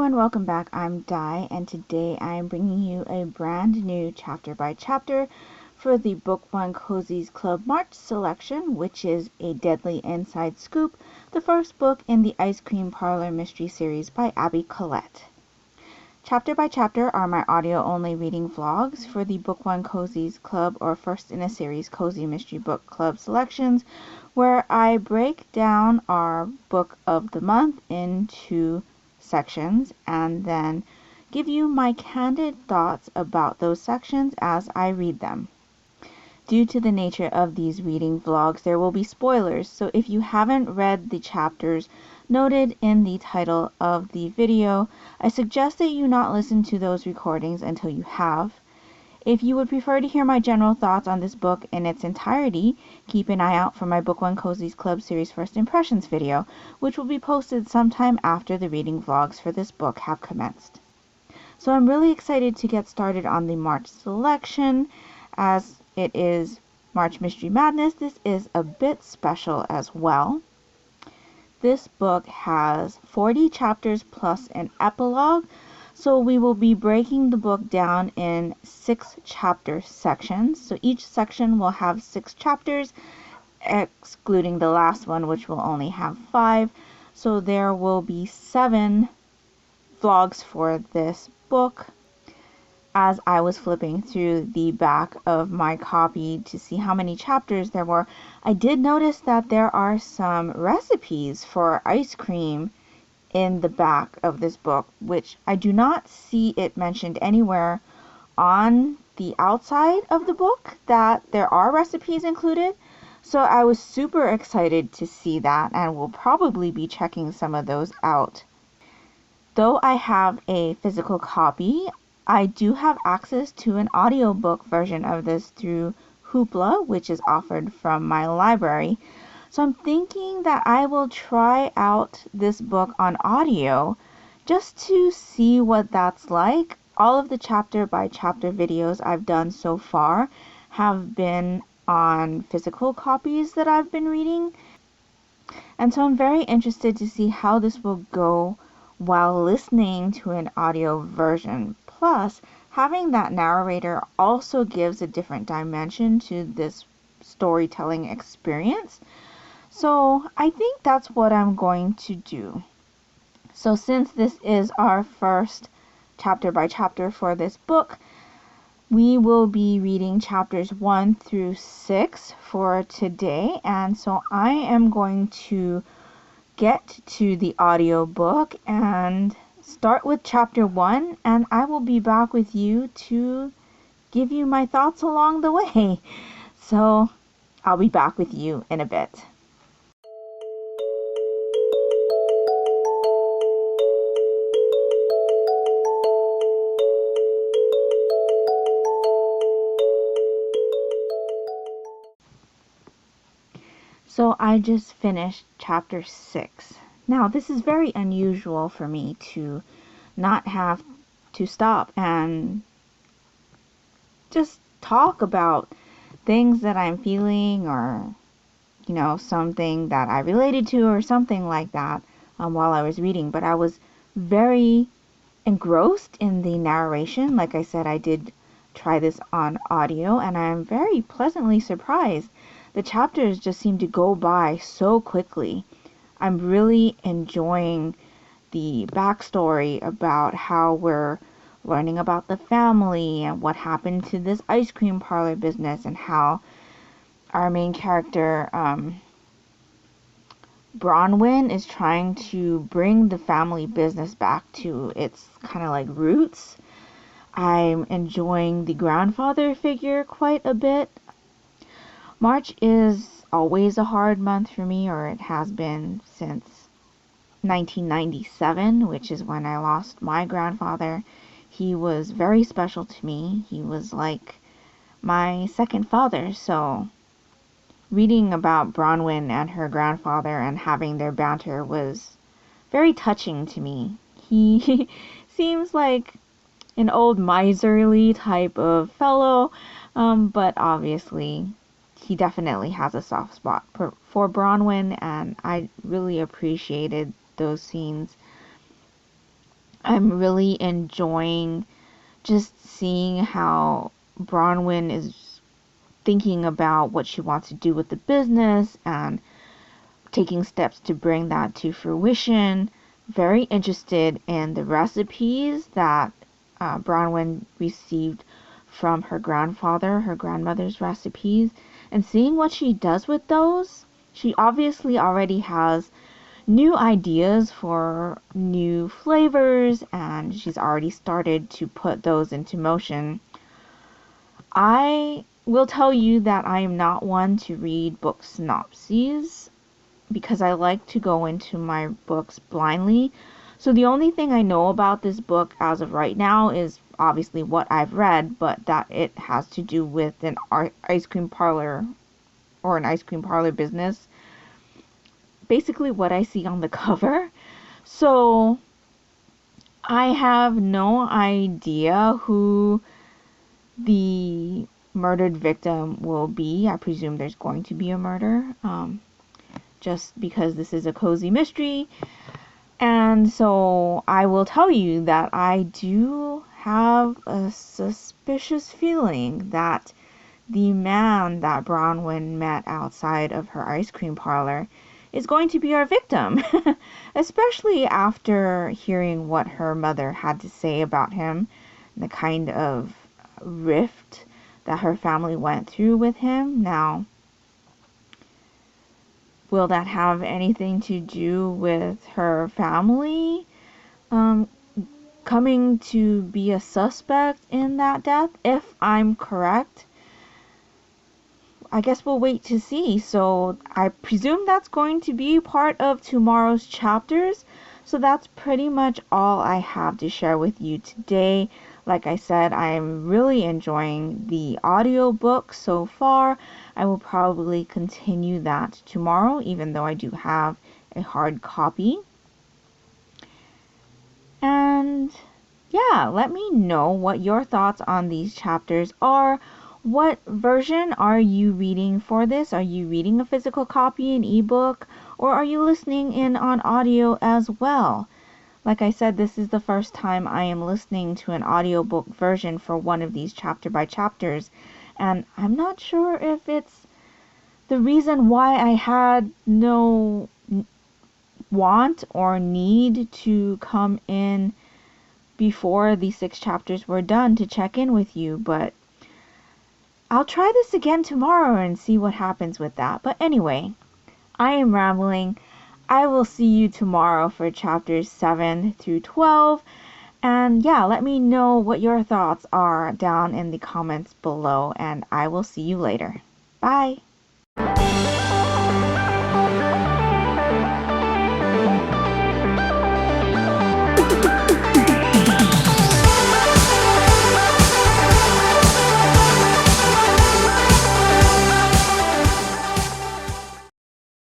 everyone, welcome back. I'm Di, and today I am bringing you a brand new chapter by chapter for the Book One Cozies Club March selection, which is A Deadly Inside Scoop, the first book in the Ice Cream Parlor Mystery series by Abby Collette. Chapter by chapter are my audio-only reading vlogs for the Book One Cozies Club, or first in a series Cozy Mystery Book Club selections, where I break down our book of the month into sections and then give you my candid thoughts about those sections as I read them. Due to the nature of these reading vlogs, there will be spoilers, so if you haven't read the chapters noted in the title of the video, I suggest that you not listen to those recordings until you have. If you would prefer to hear my general thoughts on this book in its entirety, keep an eye out for my Book One Cozies Club series First Impressions video, which will be posted sometime after the reading vlogs for this book have commenced. So I'm really excited to get started on the March selection. As it is March Mystery Madness, this is a bit special as well. This book has 40 chapters plus an epilogue, so we will be breaking the book down in 6 chapter sections. So each section will have 6 chapters, excluding the last one, which will only have 5. So there will be 7 vlogs for this book. As I was flipping through the back of my copy to see how many chapters there were, I did notice that there are some recipes for ice cream in the back of this book, which I do not see it mentioned anywhere on the outside of the book that there are recipes included. So I was super excited to see that and will probably be checking some of those out. Though I have a physical copy, I do have access to an audiobook version of this through Hoopla, which is offered from my library. So I'm thinking that I will try out this book on audio just to see what that's like. All of the chapter by chapter videos I've done so far have been on physical copies that I've been reading. And so I'm very interested to see how this will go while listening to an audio version. Plus, having that narrator also gives a different dimension to this storytelling experience. So I think that's what I'm going to do. So since this is our first chapter by chapter for this book, we will be reading chapters 1 through 6 for today. And so I am going to get to the audiobook and start with chapter 1, and I will be back with you to give you my thoughts along the way. So I'll be back with you in a bit. So I just finished chapter 6. Now, this is very unusual for me to not have to stop and just talk about things that I'm feeling, or, something that I related to or something like that while I was reading. But I was very engrossed in the narration. Like I said, I did try this on audio, and I'm very pleasantly surprised. The chapters just seem to go by so quickly. I'm really enjoying the backstory about how we're learning about the family and what happened to this ice cream parlor business, and how our main character, Bronwyn, is trying to bring the family business back to its kind of like roots. I'm enjoying the grandfather figure quite a bit. March is always a hard month for me, or it has been since 1997, which is when I lost my grandfather. He was very special to me. He was like my second father. So reading about Bronwyn and her grandfather and having their banter was very touching to me. He seems like an old miserly type of fellow, but obviously he definitely has a soft spot for Bronwyn, and I really appreciated those scenes. I'm really enjoying just seeing how Bronwyn is thinking about what she wants to do with the business and taking steps to bring that to fruition. Very interested in the recipes that Bronwyn received from her grandfather, her grandmother's recipes, and seeing what she does with those. She obviously already has new ideas for new flavors, and she's already started to put those into motion. I will tell you that I am not one to read book synopses because I like to go into my books blindly. So the only thing I know about this book as of right now is obviously what I've read, but that it has to do with an ice cream parlor or an ice cream parlor business. Basically what I see on the cover. So I have no idea who the murdered victim will be. I presume there's going to be a murder, just because this is a cozy mystery. And so I will tell you that I do have a suspicious feeling that the man that Bronwyn met outside of her ice cream parlor is going to be our victim, especially after hearing what her mother had to say about him, the kind of rift that her family went through with him. Now, will that have anything to do with her family coming to be a suspect in that death? If I'm correct, I guess we'll wait to see. So I presume that's going to be part of tomorrow's chapters. So that's pretty much all I have to share with you today. Like I said, I'm really enjoying the audiobook so far. I will probably continue that tomorrow, even though I do have a hard copy. And yeah, let me know what your thoughts on these chapters are. What version are you reading for this? Are you reading a physical copy, an ebook, or are you listening in on audio as well? Like I said, this is the first time I am listening to an audiobook version for one of these chapter by chapters, and I'm not sure if it's the reason why I had no want or need to come in before the 6 chapters were done to check in with you, but I'll try this again tomorrow and see what happens with that. But anyway, I am rambling. I will see you tomorrow for chapters 7 through 12. And yeah, let me know what your thoughts are down in the comments below, and I will see you later. Bye!